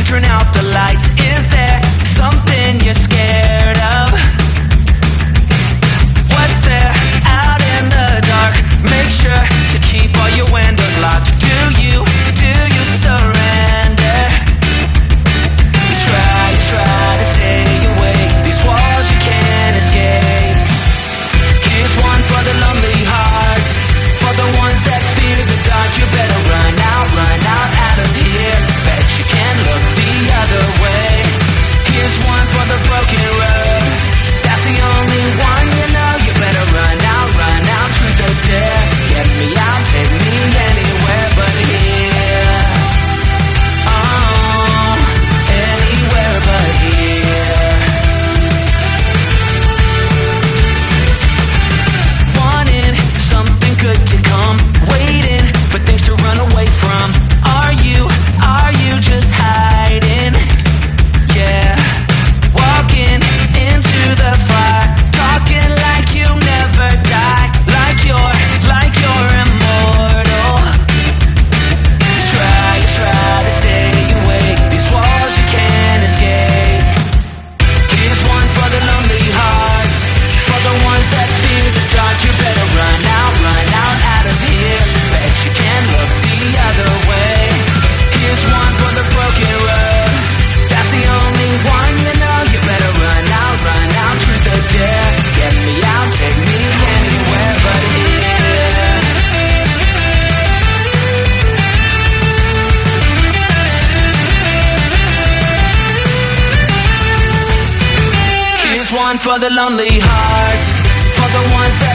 turn out the lights. Is there something you're scared of? What's there out in the dark? Make sure to keep all your windows locked. Do you surrender? You try to stay awake. These walls you can't escape. Here's one for the lonely hearts, for the ones that fear the dark. You better run out of here. Bet you can't look the other way. Here's one for the broken road. That's the only one you know. You better run out, truth or dare. Get me out, take me anywhere but here. Oh, anywhere but here. Wanting something good to come, waiting for things to run away from. Are you just hiding? Yeah, walking into the fire, talking like you never die, like you're immortal. You try to stay awake. These walls you can't escape. Here's one for the lonely hearts, for the ones that fear the dark. You better run out of here. Bet you can't look the other way. Here's one for the broken road. That's the only one you know. You better run out, truth or dare. Get me out, take me anywhere but here. Here's one for the lonely hearts, for the ones that